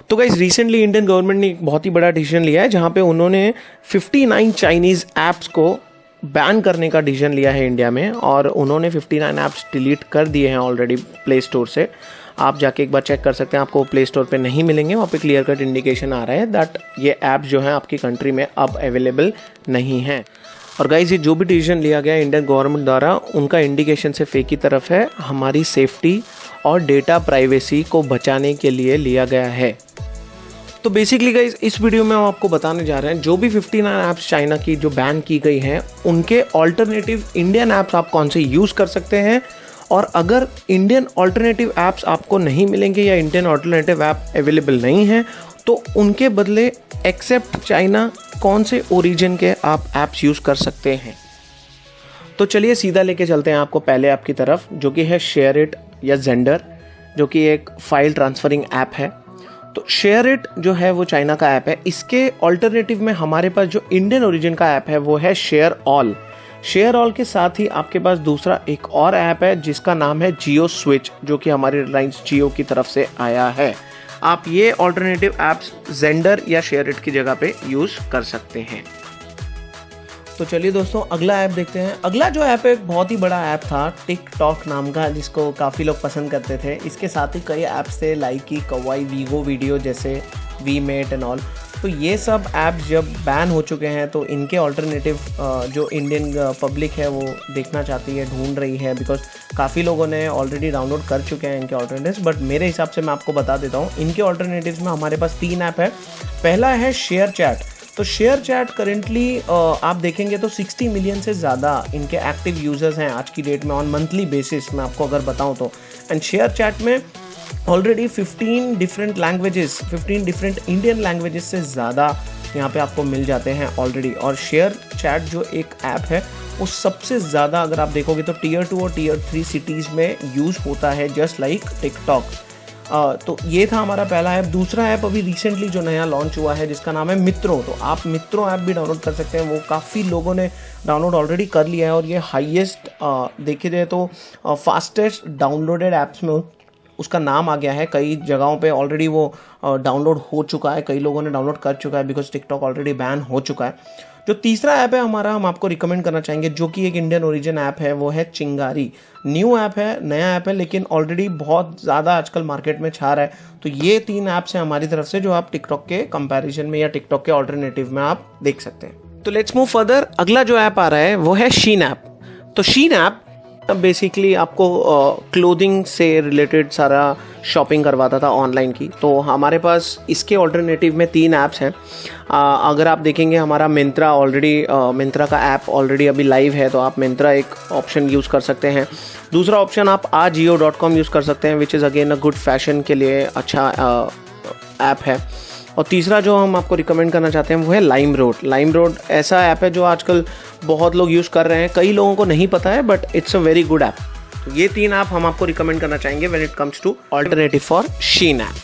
तो guys recently Indian government ने एक बहुत ही बड़ा डिसीजन लिया है जहां पे उन्होंने 59 चाइनीज़ ऐप्स को बैन करने का डिसीजन लिया है इंडिया में, और उन्होंने 59 ऐप्स डिलीट कर दिए हैं ऑलरेडी प्ले स्टोर से। आप जाके एक बार चेक कर सकते हैं, आपको प्ले स्टोर पे नहीं मिलेंगे, वहाँ पे क्लियर कट इंडिकेशन आ रहा है दैट ये ऐप्स जो हैं आपकी कंट्री में अब अवेलेबल नहीं हैं। और गाइस ये जो भी डिसीजन लिया गया इंडियन गवर्नमेंट द्वारा, उनका इंडिकेशन सिर्फ एक ही तरफ है, हमारी सेफ्टी और डेटा प्राइवेसी को बचाने के लिए लिया गया है। तो बेसिकली गाइस इस वीडियो में हम आपको बताने जा रहे हैं जो भी 59 ऐप्स चाइना की जो बैन की गई हैं उनके ऑल्टरनेटिव इंडियन ऐप्स आप कौन से यूज़ कर सकते हैं, और अगर इंडियन ऑल्टरनेटिव ऐप्स आपको नहीं मिलेंगे या इंडियन ऑल्टरनेटिव ऐप अवेलेबल नहीं हैं तो उनके बदले एक्सेप्ट चाइना कौन से ओरिजिन के आप ऐप्स यूज़ कर सकते हैं। तो चलिए सीधा लेके चलते हैं आपको पहले ऐप की तरफ, जो कि है शेयर इट या जेंडर, जो कि एक फाइल ट्रांसफरिंग ऐप है। तो शेयर इट जो है वो चाइना का ऐप है। इसके ऑल्टरनेटिव में हमारे पास जो इंडियन ओरिजिन का ऐप है वो है शेयर ऑल। शेयर ऑल के साथ ही आपके पास दूसरा एक और ऐप है जिसका नाम है जियो स्विच, जो कि हमारी रिलायंस जियो की तरफ से आया है। आप ये ऑल्टरनेटिव ऐप्स जेंडर या शेयर इट की जगह पे यूज़ कर सकते हैं। तो चलिए दोस्तों अगला ऐप देखते हैं। अगला जो ऐप है एक बहुत ही बड़ा ऐप था टिकटॉक नाम का, जिसको काफ़ी लोग पसंद करते थे। इसके साथ ही कई ऐप्स थे लाइकी, कवाई, वीगो वीडियो जैसे, वी मेट एंड ऑल। तो ये सब ऐप्स जब बैन हो चुके हैं तो इनके ऑल्टरनेटिव जो इंडियन पब्लिक है वो देखना चाहती है, ढूंढ रही है, बिकॉज काफ़ी लोगों ने ऑलरेडी डाउनलोड कर चुके हैं इनके ऑल्टरनेटिव्स। बट मेरे हिसाब से मैं आपको बता देता हूँ, इनके ऑल्टरनेटिव्स में हमारे पास 3 ऐप है। पहला है शेयर चैट। तो शेयर चैट करेंटली आप देखेंगे तो 60 मिलियन से ज़्यादा इनके एक्टिव यूज़र्स हैं आज की डेट में ऑन मंथली बेसिस में, आपको अगर बताऊं तो। एंड शेयर चैट में already 15 different languages, 15 different Indian languages से ज़्यादा यहाँ पे आपको मिल जाते हैं ऑलरेडी। और शेयर चैट जो एक ऐप है वो सबसे ज़्यादा अगर आप देखोगे तो टियर 2 और टियर 3 सिटीज़ में यूज़ होता है, जस्ट लाइक टिकटॉक। तो ये था हमारा पहला ऐप। दूसरा ऐप अभी रिसेंटली जो नया लॉन्च हुआ है जिसका नाम है मित्रों। तो आप मित्रों ऐप भी डाउनलोड कर सकते हैं, वो काफ़ी लोगों ने डाउनलोड ऑलरेडी कर लिया है, और ये हाईएस्ट देखे जाए तो फास्टेस्ट डाउनलोडेड ऐप्स में उसका नाम आ गया है। कई जगहों पे ऑलरेडी वो डाउनलोड हो चुका है, कई लोगों ने डाउनलोड कर चुका है, बिकॉज टिकटॉक ऑलरेडी बैन हो चुका है। जो तीसरा ऐप है हमारा, हम आपको रिकमेंड करना चाहेंगे, जो कि एक इंडियन ओरिजिन ऐप है, वो है चिंगारी। न्यू ऐप है, नया ऐप है, लेकिन ऑलरेडी बहुत ज़्यादा आजकल मार्केट में छा रहा है। तो ये 3 ऐप्स हैं हमारी तरफ से जो आप टिकटॉक के कंपैरिजन में या टिकटॉक के ऑल्टरनेटिव में आप देख सकते हैं। तो लेट्स मूव फर्दर। अगला जो ऐप आ रहा है वो है शीन ऐप। तो शीन ऐप बेसिकली आपको क्लोथिंग से रिलेटेड सारा शॉपिंग करवाता था ऑनलाइन की। तो हमारे पास इसके ऑल्टरनेटिव में 3 ऐप्स हैं। अगर आप देखेंगे हमारा मिंत्रा ऑलरेडी, मिंत्रा का ऐप ऑलरेडी अभी लाइव है, तो आप मिंत्रा एक ऑप्शन यूज़ कर सकते हैं। दूसरा ऑप्शन आप ajio.com यूज़ कर सकते हैं, which is again a good fashion के लिए अच्छा ऐप है। और तीसरा जो हम आपको रिकमेंड करना चाहते हैं वो है लाइम रोड। लाइम रोड ऐसा ऐप है जो आजकल बहुत लोग यूज़ कर रहे हैं, कई लोगों को नहीं पता है, but it's a very good app. तो ये 3 ऐप हम आपको रिकमेंड करना चाहेंगे when it comes to alternative for Shein app.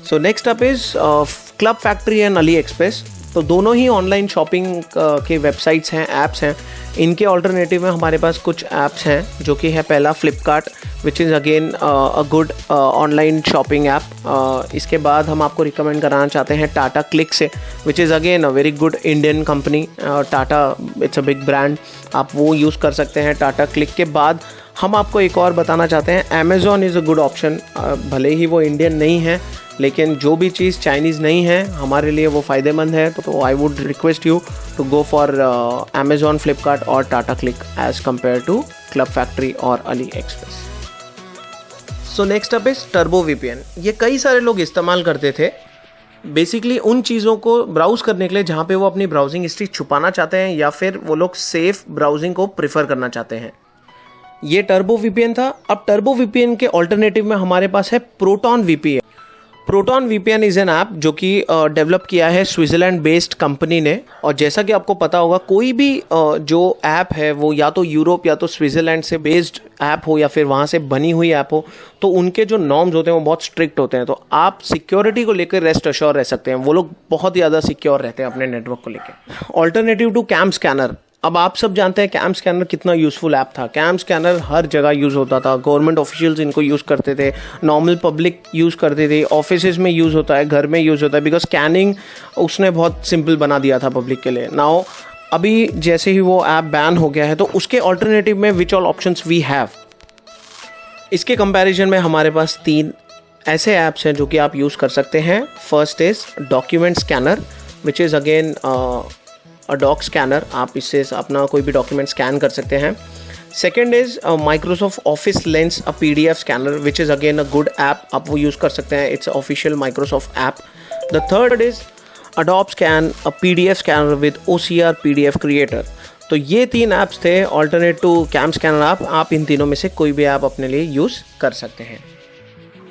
So next up is Club Factory and AliExpress. तो दोनों ही ऑनलाइन शॉपिंग के वेबसाइट्स हैं, ऐप्स हैं। इनके ऑल्टरनेटिव में हमारे पास कुछ ऐप्स हैं, जो कि है पहला फ्लिपकार्ट, विच is again a good online shopping app. इसके बाद हम आपको रिकमेंड कराना चाहते हैं टाटा क्लिक से, विच is again a very good Indian company. Tata it's a big brand, आप वो यूज़ कर सकते हैं टाटा क्लिक के बाद। हम आपको एक और बताना चाहते हैं, Amazon is a good option. भले ही वो इंडियन नहीं है, लेकिन जो भी चीज़ चाइनीज़ नहीं है हमारे लिए वो फ़ायदेमंद है। तो I would request you to go for Amazon, Flipkart और Tata Cliq as compare to Club Factory और AliExpress. So next up is Turbo VPN. ये कई सारे लोग इस्तेमाल करते थे बेसिकली उन चीज़ों को ब्राउज़ करने के लिए जहाँ पे वो अपनी ब्राउजिंग हिस्ट्री छुपाना चाहते हैं, या फिर वो लोग सेफ ब्राउजिंग को प्रेफर करना चाहते हैं। ये टर्बो वीपीएन था। अब टर्बो वीपीएन के ऑल्टरनेटिव में हमारे पास है proton VPN. Proton VPN is an app जो कि डेवलप किया है स्विट्ज़रलैंड बेस्ड कंपनी ने। और जैसा कि आपको पता होगा, कोई भी जो ऐप है वो या तो यूरोप या तो स्विट्ज़रलैंड से बेस्ड ऐप हो या फिर वहाँ से बनी हुई ऐप हो, तो उनके जो नॉर्म्स होते हैं वो बहुत स्ट्रिक्ट होते हैं। तो आप सिक्योरिटी को लेकर रेस्ट अश्योर रह सकते हैं, वो लोग बहुत ज़्यादा सिक्योर रहते हैं अपने नेटवर्क को लेकर। ऑल्टरनेटिव टू कैम स्कैनर, अब आप सब जानते हैं कैम स्कैनर कितना यूज़फुल ऐप था। कैम स्कैनर हर जगह यूज़ होता था, गवर्नमेंट ऑफिशियल्स इनको यूज़ करते थे, नॉर्मल पब्लिक यूज़ करते थे, ऑफिसेज में यूज़ होता है, घर में यूज़ होता है, बिकॉज स्कैनिंग उसने बहुत सिंपल बना दिया था पब्लिक के लिए। नाउ अभी जैसे ही वो ऐप बैन हो गया है तो उसके ऑल्टरनेटिव में which all options we have, इसके कंपैरिजन में हमारे पास 3 ऐसे ऐप्स हैं जो कि आप यूज़ कर सकते हैं। First is document scanner which is again doc scanner, आप इससे अपना कोई भी डॉक्यूमेंट स्कैन कर सकते हैं। Second is Microsoft office lens a PDF scanner which is again a good app, आप वो यूज़ कर सकते हैं, it's official Microsoft app. The third is Adobe Scan a PDF scanner with OCR PDF creator। तो ये 3 apps थे alternate to CamScanner app. आप इन तीनों में से कोई भी ऐप अपने लिए यूज़ कर सकते हैं।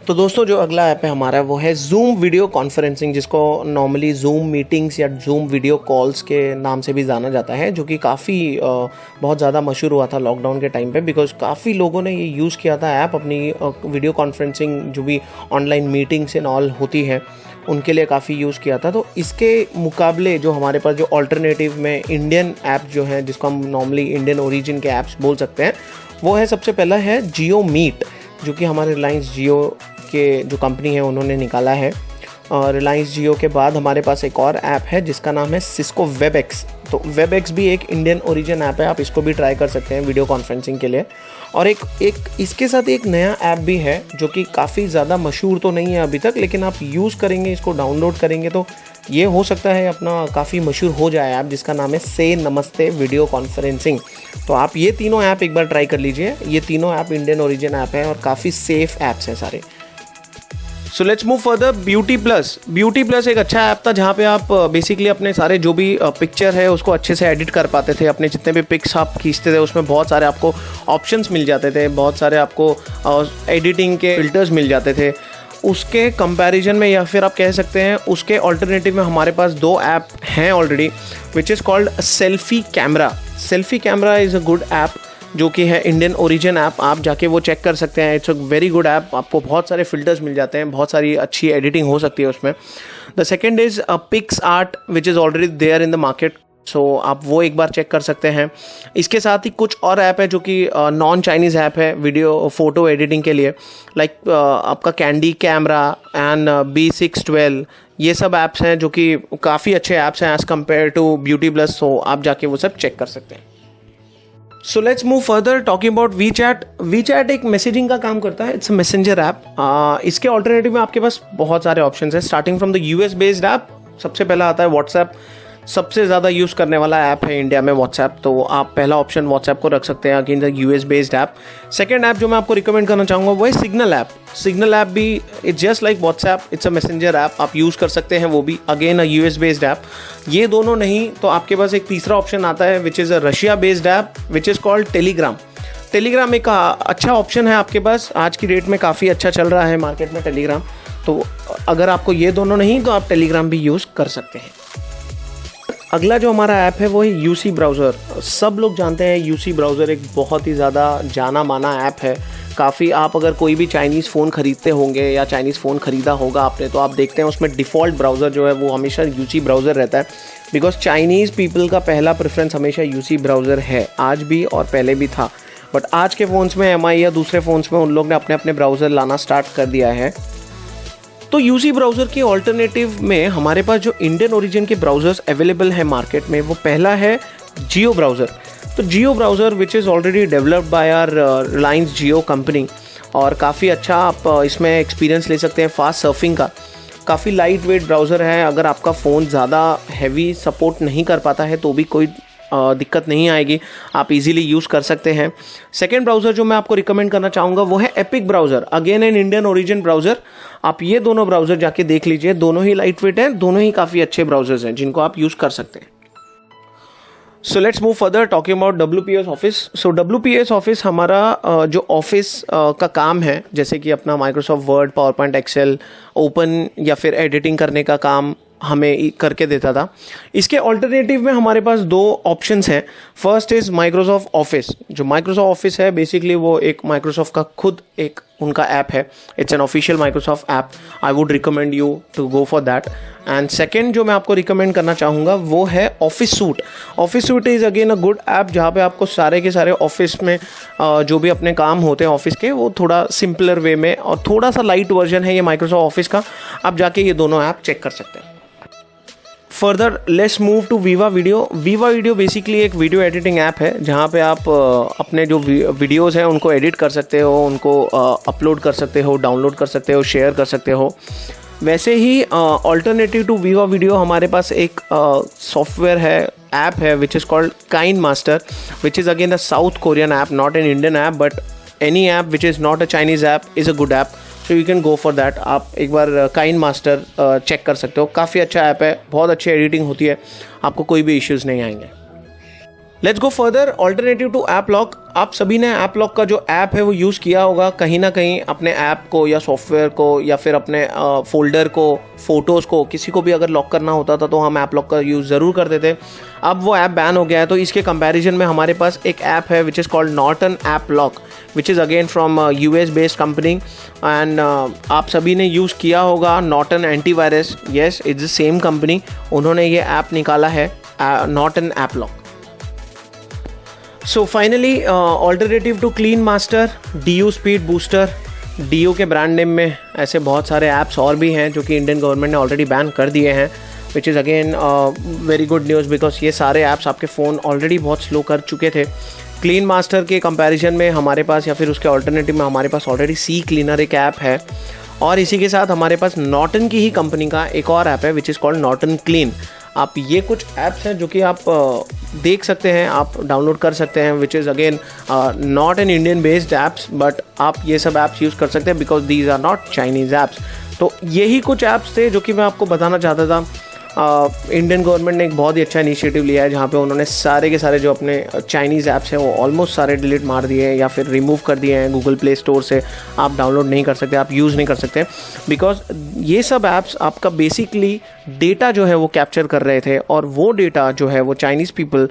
तो दोस्तों जो अगला ऐप है हमारा वो है Zoom वीडियो कॉन्फ्रेंसिंग, जिसको नॉर्मली Zoom मीटिंग्स या Zoom वीडियो कॉल्स के नाम से भी जाना जाता है, जो कि काफ़ी बहुत ज़्यादा मशहूर हुआ था लॉकडाउन के टाइम पे, बिकॉज काफ़ी लोगों ने ये यूज़ किया था ऐप अपनी वीडियो कॉन्फ्रेंसिंग जो भी ऑनलाइन मीटिंग्स एंड ऑल होती है उनके लिए काफ़ी यूज़ किया था। तो इसके मुकाबले जो हमारे पास जो ऑल्टरनेटिव में इंडियन ऐप जो हैं, जिसको हम नॉर्मली इंडियन ओरिजिन के ऐप्स बोल सकते हैं, वो है सबसे पहला है जियो मीट, जो कि हमारे रिलायंस जियो के जो कंपनी है उन्होंने निकाला है। और रिलायंस जियो के बाद हमारे पास एक और ऐप है जिसका नाम है सिस्को वेबएक्स। तो वेबएक्स भी एक इंडियन ओरिजिन ऐप है, आप इसको भी ट्राई कर सकते हैं वीडियो कॉन्फ्रेंसिंग के लिए। और एक इसके साथ एक नया ऐप भी है जो कि काफ़ी ज़्यादा मशहूर तो नहीं है अभी तक, लेकिन आप यूज़ करेंगे, इसको डाउनलोड करेंगे तो ये हो सकता है अपना काफ़ी मशहूर हो जाए ऐप, जिसका नाम है से नमस्ते वीडियो कॉन्फ्रेंसिंग। तो आप ये तीनों ऐप एक बार ट्राई कर लीजिए। ये तीनों ऐप इंडियन ओरिजिन ऐप हैं और काफ़ी सेफ ऐप्स हैं सारे। सो let's move further. Beauty plus एक अच्छा ऐप था जहाँ पे आप बेसिकली अपने सारे जो भी पिक्चर है उसको अच्छे से एडिट कर पाते थे। अपने जितने भी पिक्स आप खींचते थे उसमें बहुत सारे आपको ऑप्शंस मिल जाते थे, बहुत सारे आपको एडिटिंग के फिल्टर्स मिल जाते थे। उसके कंपैरिजन में या फिर आप कह सकते हैं उसके ऑल्टरनेटिव में हमारे पास 2 ऐप हैं already, which is called selfie camera. Selfie camera is a good app जो कि है इंडियन ओरिजिन ऐप, आप जाके वो चेक कर सकते हैं। It's a very good app, आपको बहुत सारे फिल्टर्स मिल जाते हैं, बहुत सारी अच्छी एडिटिंग हो सकती है उसमें। The second is PicsArt which is already there in the market, so आप वो एक बार चेक कर सकते हैं। इसके साथ ही कुछ और ऐप है जो कि नॉन चाइनीज़ ऐप है वीडियो फोटो एडिटिंग के लिए, लाइक आपका कैंडी कैमरा एंड B612, ये सब ऐप्स हैं जो कि काफ़ी अच्छे ऐप्स हैं as compare to BeautyPlus, so आप जाके वो सब चेक कर सकते हैं। So let's move further talking about WeChat एक मैसेजिंग का काम करता है, इट्स अ मैसेंजर ऐप। इसके ऑल्टरनेटिव में आपके पास बहुत सारे ऑप्शंस हैं, starting from the US based app. सबसे पहला आता है व्हाट्सएप, सबसे ज़्यादा यूज़ करने वाला ऐप है इंडिया में व्हाट्सएप, तो आप पहला ऑप्शन व्हाट्सएप को रख सकते हैं again the US based app. Second app जो मैं आपको रिकमेंड करना चाहूँगा वो है सिग्नल ऐप। सिग्नल ऐप भी it's just like WhatsApp, it's a messenger app, आप यूज़ कर सकते हैं, वो भी again a US based app. ये दोनों नहीं तो आपके पास एक तीसरा ऑप्शन आता है which is a Russia based app which is called Telegram. Telegram एक अच्छा ऑप्शन है आपके पास, आज की डेट में काफ़ी अच्छा चल रहा है मार्केट में टेलीग्राम। तो अगर आपको ये दोनों नहीं तो आप टेलीग्राम भी यूज़ कर सकते हैं। अगला जो हमारा ऐप है वो है UC ब्राउज़र। सब लोग जानते हैं UC ब्राउज़र एक बहुत ही ज़्यादा जाना माना ऐप है। काफ़ी आप अगर कोई भी चाइनीज़ फ़ोन ख़रीदते होंगे या चाइनीज़ फ़ोन ख़रीदा होगा आपने, तो आप देखते हैं उसमें डिफ़ॉल्ट ब्राउज़र जो है वो हमेशा UC ब्राउज़र रहता है, बिकॉज चाइनीज़ पीपल का पहला प्रेफरेंस हमेशा UC ब्राउज़र है, आज भी और पहले भी था। बट आज के फ़ोन्स में MI या दूसरे फ़ोन्स में उन लोग ने अपने अपने ब्राउज़र लाना स्टार्ट कर दिया है। तो UC ब्राउज़र के ऑल्टरनेटिव में हमारे पास जो इंडियन ओरिजिन के ब्राउज़र्स अवेलेबल है मार्केट में, वो पहला है जियो ब्राउज़र। तो Jio browser which is already developed by our Reliance Jio company, और काफ़ी अच्छा आप इसमें एक्सपीरियंस ले सकते हैं फास्ट सर्फिंग का। काफ़ी लाइट वेट ब्राउज़र है, अगर आपका फ़ोन ज़्यादा हैवी सपोर्ट नहीं कर पाता है तो भी कोई दिक्कत नहीं आएगी, आप इजीली यूज़ कर सकते हैं। सेकेंड ब्राउज़र जो मैं आपको रिकमेंड करना चाहूँगा वो है epic browser, again an Indian origin browser. आप ये दोनों ब्राउज़र जाके देख लीजिए, दोनों ही लाइट वेट हैं, दोनों ही काफ़ी अच्छे ब्राउज़र्स हैं जिनको आप यूज़ कर सकते हैं। So let's move further talking about WPS office. सो WPS ऑफिस हमारा जो ऑफिस का काम है, जैसे कि अपना Microsoft Word, PowerPoint, Excel open या फिर एडिटिंग करने का काम हमें करके देता था। इसके ऑल्टरनेटिव में हमारे पास दो ऑप्शंस हैं। First is Microsoft Office. जो माइक्रोसॉफ्ट ऑफिस है बेसिकली वो एक माइक्रोसॉफ्ट का खुद एक उनका ऐप है। It's an official Microsoft app. I would recommend you to go for that. And second जो मैं आपको रिकमेंड करना चाहूँगा वो है Office Suite. Office Suite is again a good app जहाँ पे आपको सारे के सारे ऑफिस में जो भी अपने काम होते हैं ऑफिस के वो थोड़ा सिंपलर वे में, और थोड़ा सा लाइट वर्जन है ये माइक्रोसॉफ्ट ऑफिस का। आप जाके ये दोनों ऐप चेक कर सकते हैं। Further let's move to Viva Video. Viva Video basically एक वीडियो एडिटिंग ऐप है जहाँ पे आप अपने जो वीडियोज़ हैं उनको एडिट कर सकते हो, उनको अपलोड कर सकते हो, डाउनलोड कर सकते हो, शेयर कर सकते हो। वैसे ही ऑल्टरनेटिव टू वीवा वीडियो हमारे पास एक सॉफ्टवेयर है, ऐप है, which is called KineMaster, which is again a south Korean app, not an Indian app, but any app which is not a Chinese app is a good app, so you can go for that. आप एक बार KineMaster check कर सकते हो, काफ़ी अच्छा app है, बहुत अच्छी एडिटिंग होती है, आपको कोई भी इश्यूज़ नहीं आएंगे। Let's go further. Alternative to app lock. आप सभी ने ऐप लॉक का जो ऐप है वो यूज़ किया होगा कहीं ना कहीं, अपने ऐप को या सॉफ्टवेयर को या फिर अपने फोल्डर को, फोटोज़ को, किसी को भी अगर लॉक करना होता था तो हम ऐप लॉक का यूज़ ज़रूर करते थे। अब वो ऐप बैन हो गया है, तो इसके कंपैरिजन में हमारे पास एक ऐप है which is called Norton App Lock, which is again from US based company. And आप सभी ने यूज़ किया होगा Norton antivirus. Yes, it's the same company, उन्होंने ये ऐप निकाला है Norton App Lock. So finally alternative to KineMaster, DU speed booster. DU के ब्रांड नेम में ऐसे बहुत सारे ऐप्स और भी हैं जो कि इंडियन गवर्नमेंट ने ऑलरेडी बैन कर दिए हैं, which is again very good news, because ये सारे ऐप्स आपके फ़ोन ऑलरेडी बहुत स्लो कर चुके थे। KineMaster के कंपैरिजन में हमारे पास, या फिर उसके ऑल्टरनेटिव में हमारे पास ऑलरेडी सी क्लीनर एक ऐप है, और इसी के साथ हमारे पास नॉर्टन की ही कंपनी का एक और ऐप है which is called Norton clean. आप ये कुछ ऐप्स हैं जो कि आप देख सकते हैं, आप डाउनलोड कर सकते हैं, which is again not an Indian based apps, but आप ये सब ऐप्स यूज़ कर सकते हैं because these are not Chinese apps. तो यही कुछ ऐप्स थे जो कि मैं आपको बताना चाहता था। इंडियन गवर्नमेंट ने एक बहुत ही अच्छा इनिशिएटिव लिया है जहाँ पे उन्होंने सारे के सारे जो अपने चाइनीज़ ऐप्स हैं वो ऑलमोस्ट सारे डिलीट मार दिए हैं या फिर रिमूव कर दिए हैं। गूगल प्ले स्टोर से आप डाउनलोड नहीं कर सकते, आप यूज़ नहीं कर सकते, बिकॉज ये सब ऐप्स आपका बेसिकली डेटा जो है वो कैप्चर कर रहे थे, और वो डेटा जो है वो चाइनीज़ पीपल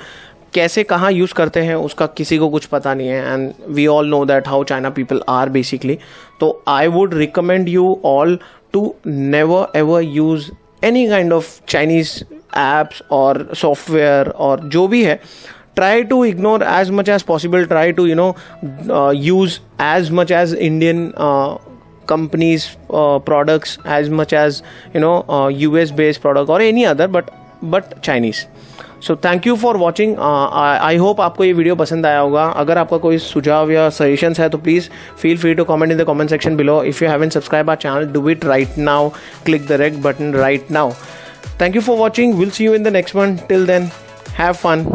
कैसे कहाँ यूज़ करते हैं उसका किसी को कुछ पता नहीं है। And we all know that how China people are basically. तो I would recommend you all to never ever use any kind of Chinese apps or software और जो भी है, try to ignore as much as possible, try to use as much as Indian companies products as much as US based product or any other but Chinese. So thank you for watching. I hope आपको ये video पसंद आया होगा। अगर आपका कोई सुझाव या सजेशंस है तो please feel free to comment in the comment section below. If you haven't subscribe our channel, do it right now, click the red button right now. Thank you for watching, will see you in the next one. Till then, have fun.